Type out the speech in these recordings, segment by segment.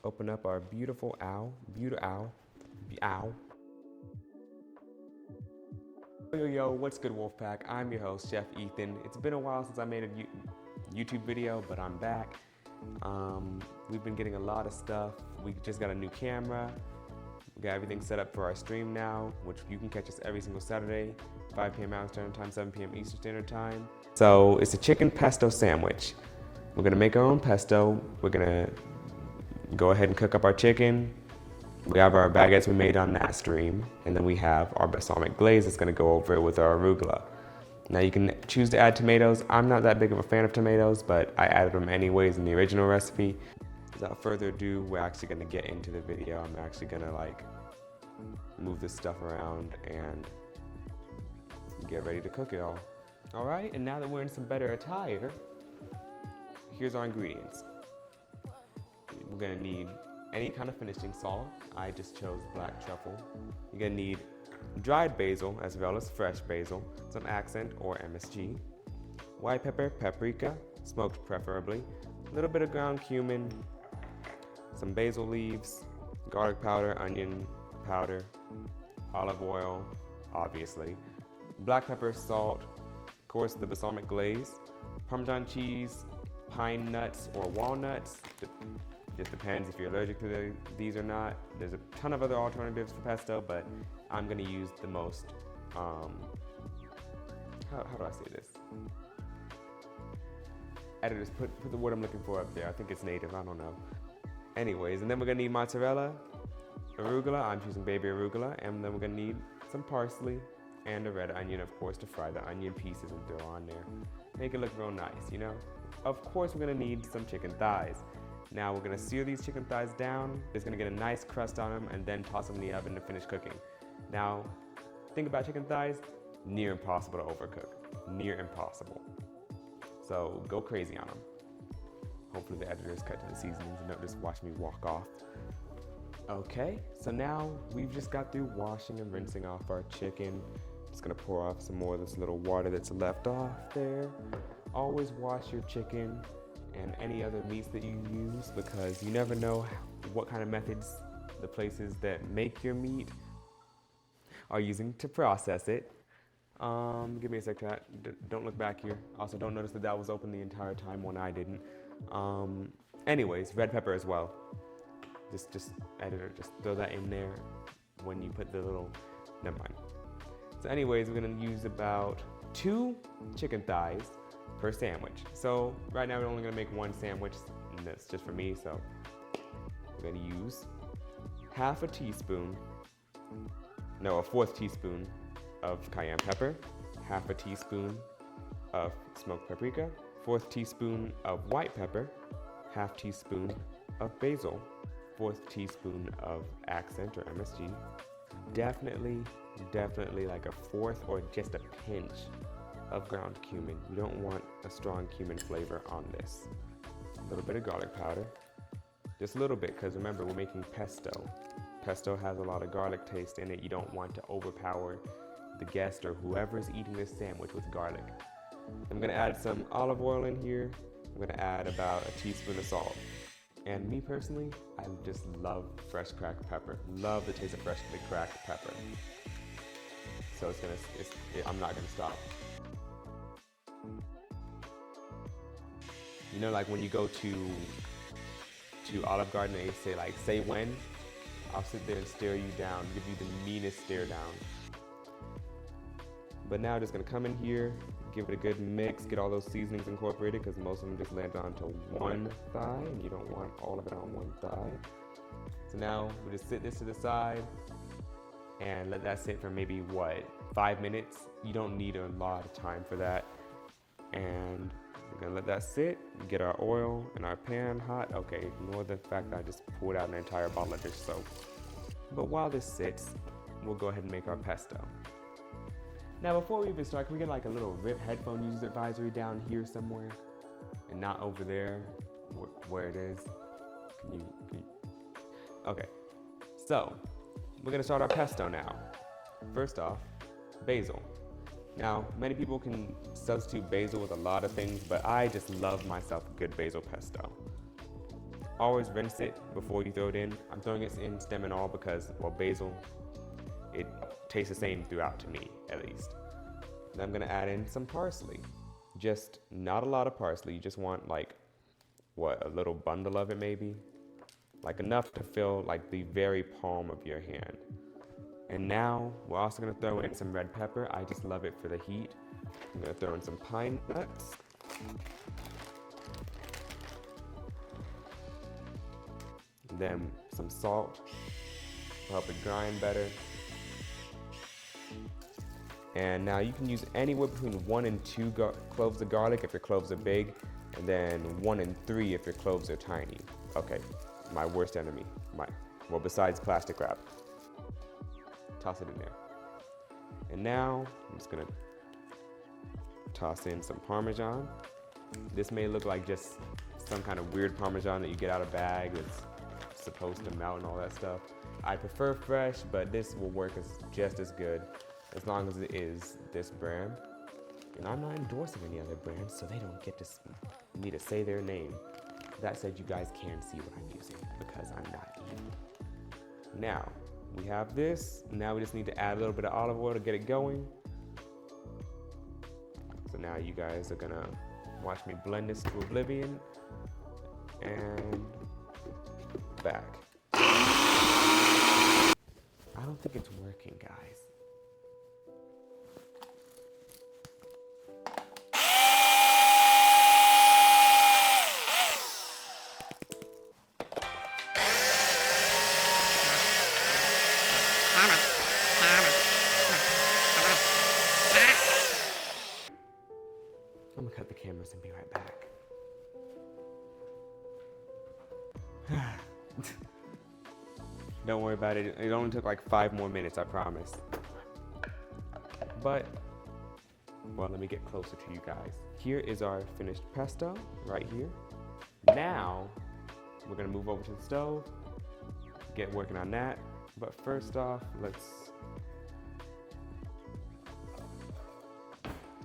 open up our beautiful ow. Yo, what's good, Wolfpack? I'm your host, Chef Ethan. It's been a while since I made a YouTube video, but I'm back. We've been getting a lot of stuff. We just got a new camera. We got everything set up for our stream now, which you can catch us every single Saturday, 5 p.m. Mountain Standard Time, 7 p.m. Eastern Standard Time. So it's a chicken pesto sandwich. We're gonna make our own pesto. We're gonna go ahead and cook up our chicken. We have our baguettes we made on that stream, and then we have our balsamic glaze that's gonna go over it with our arugula. Now you can choose to add tomatoes. I'm not that big of a fan of tomatoes, but I added them anyways in the original recipe. Without further ado, we're actually gonna get into the video. I'm actually gonna move this stuff around and get ready to cook it all. All right, and now that we're in some better attire, here's our ingredients. We're gonna need any kind of finishing salt. I just chose black truffle. You're gonna need dried basil as well as fresh basil, some accent or MSG, white pepper, paprika, smoked preferably, a little bit of ground cumin, some basil leaves, garlic powder, onion powder, olive oil, obviously, black pepper, salt, of course the balsamic glaze, Parmesan cheese, pine nuts or walnuts. Just depends if you're allergic to these or not. There's a ton of other alternatives for pesto, but I'm gonna use the most, how do I say this? Editors, put the word I'm looking for up there. I think it's native, I don't know. Anyways, and then we're gonna need mozzarella, arugula, I'm choosing baby arugula, and then we're gonna need some parsley and a red onion, of course, to fry the onion pieces and throw on there. Make it look real nice, you know? Of course, we're gonna need some chicken thighs. Now we're gonna sear these chicken thighs down. It's gonna get a nice crust on them and then toss them in the oven to finish cooking. Now, think about chicken thighs, near impossible to overcook. Near impossible. So go crazy on them. Hopefully the editors cut to the seasonings and don't just watch me walk off. Okay, so now we've just got through washing and rinsing off our chicken. Just gonna pour off some more of this little water that's left off there. Always wash your chicken and any other meats that you use, because you never know what kind of methods the places that make your meat are using to process it. Give me a sec, chat. Don't look back here. Also, don't notice that was open the entire time when I didn't. Anyways, red pepper as well. Just editor, just throw that in there when you put the little, never mind. So anyways, we're gonna use about 2 chicken thighs per sandwich. So right now we're only gonna make 1 sandwich, and that's just for me, so we're gonna use a 4th teaspoon of cayenne pepper, 1/2 teaspoon of smoked paprika, 1/4 teaspoon of white pepper, 1/2 teaspoon of basil, 1/4 teaspoon of accent or MSG, definitely like a 1/4 or just a pinch of ground cumin. You don't want a strong cumin flavor on this. A little bit of garlic powder, just a little bit, because remember, we're making pesto. Pesto has a lot of garlic taste in it. You don't want to overpower the guest or whoever's eating this sandwich with garlic. I'm gonna add some olive oil in here. I'm gonna add about a teaspoon of salt. And me personally, I just love fresh cracked pepper. Love the taste of freshly cracked pepper. So I'm not gonna stop. You know, like when you go to Olive Garden, they say say when, I'll sit there and stare you down, give you the meanest stare down. But now just gonna come in here, give it a good mix, get all those seasonings incorporated, because most of them just land onto 1 thigh, and you don't want all of it on 1 thigh. So now we just sit this to the side and let that sit for maybe 5 minutes. You don't need a lot of time for that. And we're gonna let that sit, get our oil and our pan hot. Okay, ignore the fact that I just poured out an entire bottle of dish soap. But while this sits, we'll go ahead and make our pesto. Now before we even start, can we get a little RIP headphone user advisory down here somewhere? And not over there, where it is? Can you? Okay, so we're gonna start our pesto now. First off, basil. Now, many people can substitute basil with a lot of things, but I just love myself a good basil pesto. always rinse it before you throw it in. I'm throwing it in stem and all because, well, basil, it tastes the same throughout to me, at least. Then I'm gonna add in some parsley. Just not a lot of parsley. You just want like, what, a little bundle of it maybe? Like enough to fill like the very palm of your hand. And now we're also gonna throw in some red pepper. I just love it for the heat. I'm gonna throw in some pine nuts. Then some salt to help it grind better. And now you can use anywhere between 1 and 2 cloves of garlic if your cloves are big, and then 1 and 3 if your cloves are tiny. Okay, my worst enemy. Well, besides plastic wrap. Toss it in there. And now I'm just gonna toss in some Parmesan. This may look like just some kind of weird Parmesan that you get out of a bag that's supposed to melt and all that stuff. I prefer fresh, but this will work just as good as long as it is this brand. And I'm not endorsing any other brands, so they don't get me to say their name. That said, you guys can see what I'm using because I'm not evil. Now, we have this. Now we just need to add a little bit of olive oil to get it going. So now you guys are gonna watch me blend this to oblivion. And back. I don't think it's working, guys. I'm gonna cut the cameras and be right back. Don't worry about it. It only took like 5 more minutes, I promise. But, well, let me get closer to you guys. Here is our finished pesto, right here. Now, we're gonna move over to the stove, get working on that. But first off, it's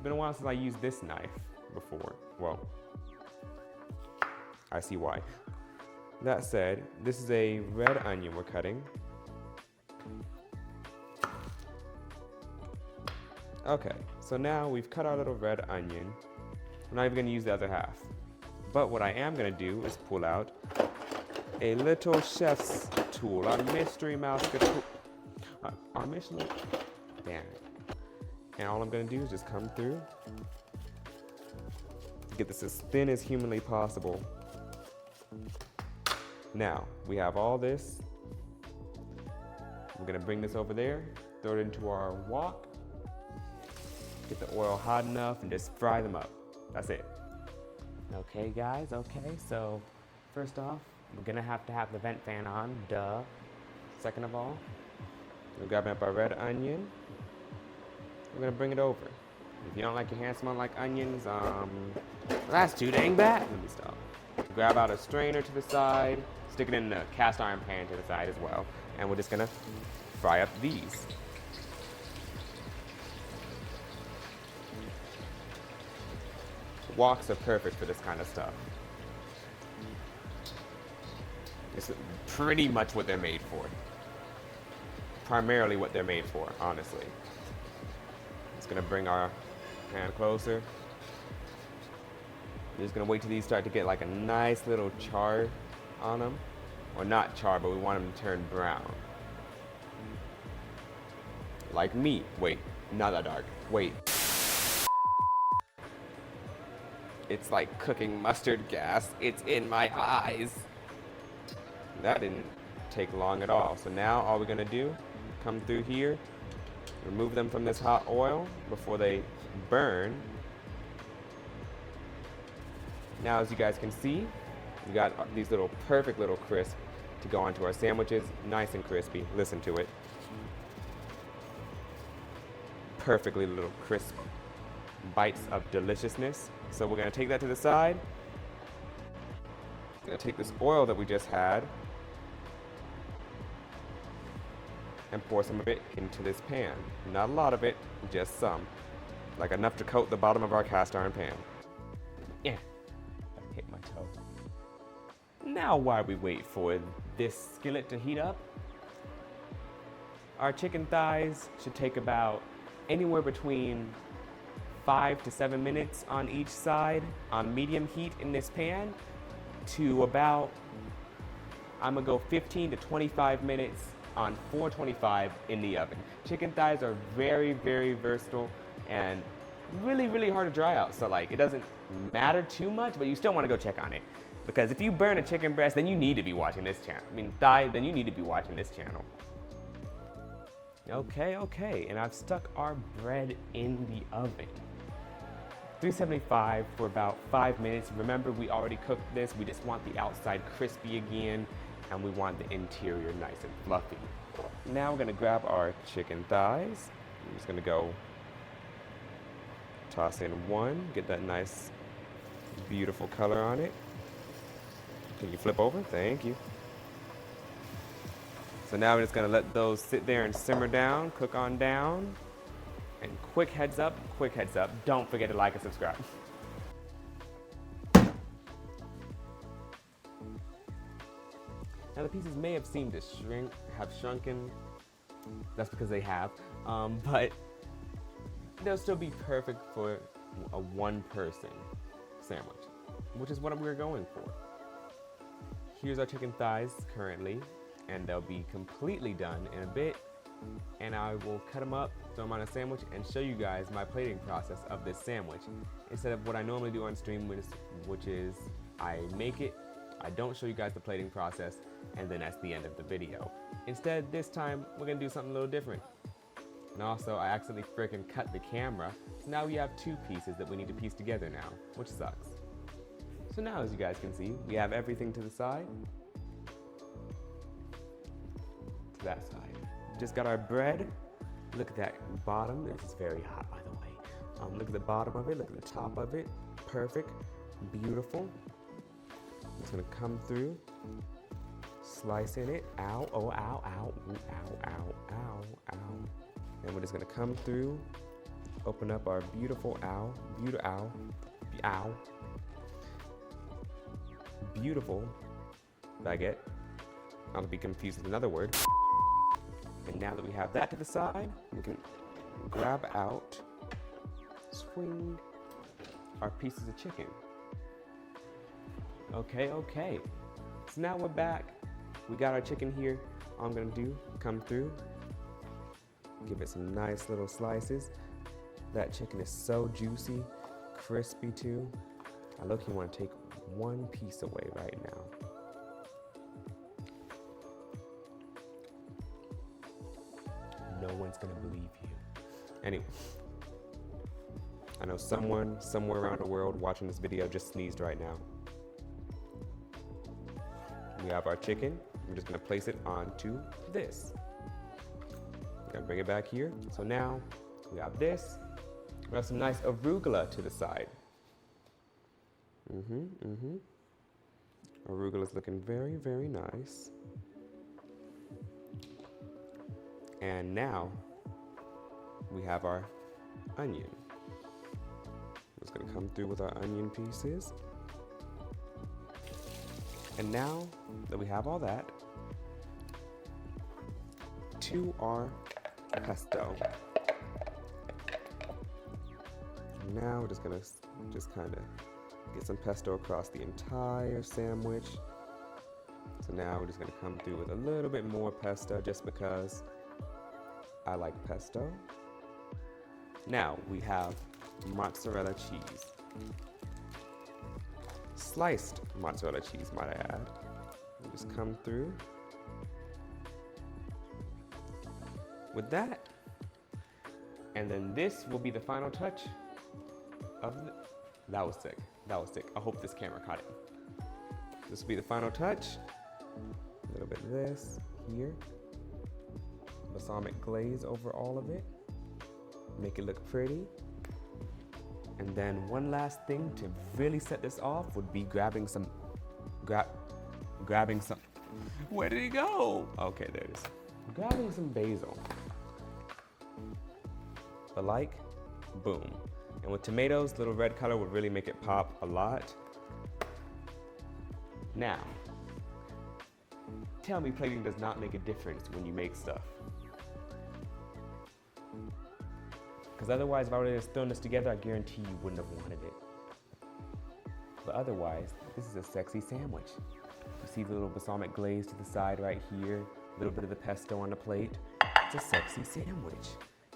been a while since I used this knife before. Well, I see why. That said, this is a red onion we're cutting. Okay, so now we've cut our little red onion. We're not even gonna use the other half. But what I am gonna do is pull out a little chef's tool, our mystery mouse tool. Our Michelin, damn it. And all I'm gonna do is just come through, get this as thin as humanly possible. Now, we have all this. We're gonna bring this over there, throw it into our wok, get the oil hot enough, and just fry them up. That's it. Okay, guys, okay, so first off, we're gonna have to have the vent fan on, duh. Second of all, we're grabbing up our red onion. We're gonna bring it over. If you don't like your hand smelling like onions, that's too dang bad. Let me stop. Grab out a strainer to the side, stick it in the cast iron pan to the side as well, and we're just gonna fry up these. Woks are perfect for this kind of stuff. It's pretty much what they're made for. Primarily what they're made for, honestly. Just gonna bring our pan closer. We're just gonna wait till these start to get like a nice little char on them. Or not char, but we want them to turn brown. Like meat. Wait, not that dark. Wait. It's like cooking mustard gas. It's in my eyes. That didn't take long at all. So now all we're gonna do, come through here, remove them from this hot oil before they burn. Now, as you guys can see, we got these little perfect little crisp to go onto our sandwiches, nice and crispy. Listen to it. Perfectly little crisp bites of deliciousness. So we're gonna take that to the side. Gonna take this oil that we just had and pour some of it into this pan. Not a lot of it, just some. Like enough to coat the bottom of our cast iron pan. Yeah, I hit my toe. Now while we wait for this skillet to heat up, our chicken thighs should take about anywhere between 5 to 7 minutes on each side on medium heat in this pan to about, I'm gonna go 15 to 25 minutes on 425 in the oven. Chicken thighs are very, very versatile and really, really hard to dry out. So like, it doesn't matter too much, but you still wanna go check on it. Because if you burn a chicken breast, then you need to be watching this channel. I mean, thigh, then you need to be watching this channel. Okay, and I've stuck our bread in the oven. 375 for about 5 minutes. Remember, we already cooked this. We just want the outside crispy again, and we want the interior nice and fluffy. Now we're gonna grab our chicken thighs. I'm just gonna go toss in one, get that nice, beautiful color on it. Can you flip over? Thank you. So now we're just gonna let those sit there and simmer down, cook on down. And quick heads up, don't forget to like and subscribe. Now the pieces may have seemed to have shrunken. That's because they have, but they'll still be perfect for a one-person sandwich, which is what we're going for. Here's our chicken thighs currently, and they'll be completely done in a bit. And I will cut them up, throw them on a sandwich, and show you guys my plating process of this sandwich. Instead of what I normally do on stream, which is I make it, I don't show you guys the plating process, and then that's the end of the video. Instead, this time, we're gonna do something a little different. And also, I accidentally frickin' cut the camera, so now we have two pieces that we need to piece together now, which sucks. So now, as you guys can see, we have everything to the side, to that side. Just got our bread. Look at that bottom. This is very hot, by the way. Look at the bottom of it. Look at the top of it. Perfect. Beautiful. It's gonna come through. Slicing it. Ow, oh, ow, ow, ooh, ow, ow, ow, ow. And we're just gonna come through. Open up our beautiful beautiful baguette. I'll be confused with another word. And now that we have that to the side, we can grab out, swing our pieces of chicken. Okay. So now we're back. We got our chicken here. All I'm gonna do, come through, give it some nice little slices. That chicken is so juicy, crispy too. I look, you wanna take one piece away right now. No one's gonna believe you. Anyway, I know someone somewhere around the world watching this video just sneezed right now. We have our chicken. We're just gonna place it onto this. We're gonna bring it back here. So now we have this. We have some nice arugula to the side. Arugula's looking very, very nice. And now we have our onion. Just gonna come through with our onion pieces. And now that we have all that, to our pesto. Now we're just gonna kind of get some pesto across the entire sandwich. So now we're just gonna come through with a little bit more pesto just because I like pesto. Now we have mozzarella cheese. Sliced mozzarella cheese, might I add. We'll just come through with that. And then this will be the final touch of the, that was sick. I hope this camera caught it. This will be the final touch. A little bit of this here. Balsamic glaze over all of it. Make it look pretty. And then one last thing to really set this off would be grabbing some, where did he go? Okay, there it is. Grabbing some basil. But like, boom. And with tomatoes, little red color would really make it pop a lot. Now, tell me plating does not make a difference when you make stuff. Because otherwise, if I would have just thrown this together, I guarantee you wouldn't have wanted it. But otherwise, this is a sexy sandwich. You see the little balsamic glaze to the side right here, a little bit of the pesto on the plate. It's a sexy sandwich.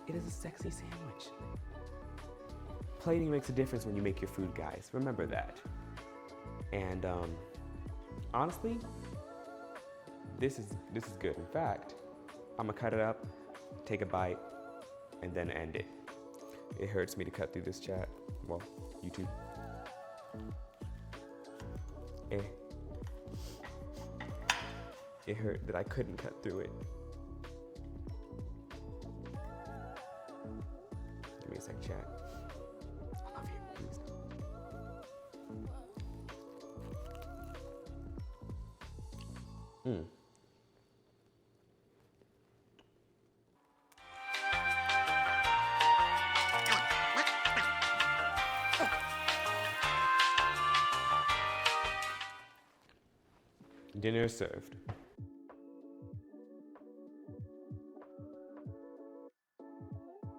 It is a sexy sandwich. Plating makes a difference when you make your food, guys. Remember that. And honestly, this is good. In fact, I'm gonna cut it up, take a bite, and then end it. It hurts me to cut through this, chat. Well, YouTube. It hurt that I couldn't cut through it. Give me a sec, chat. I love you, please. Dinner served.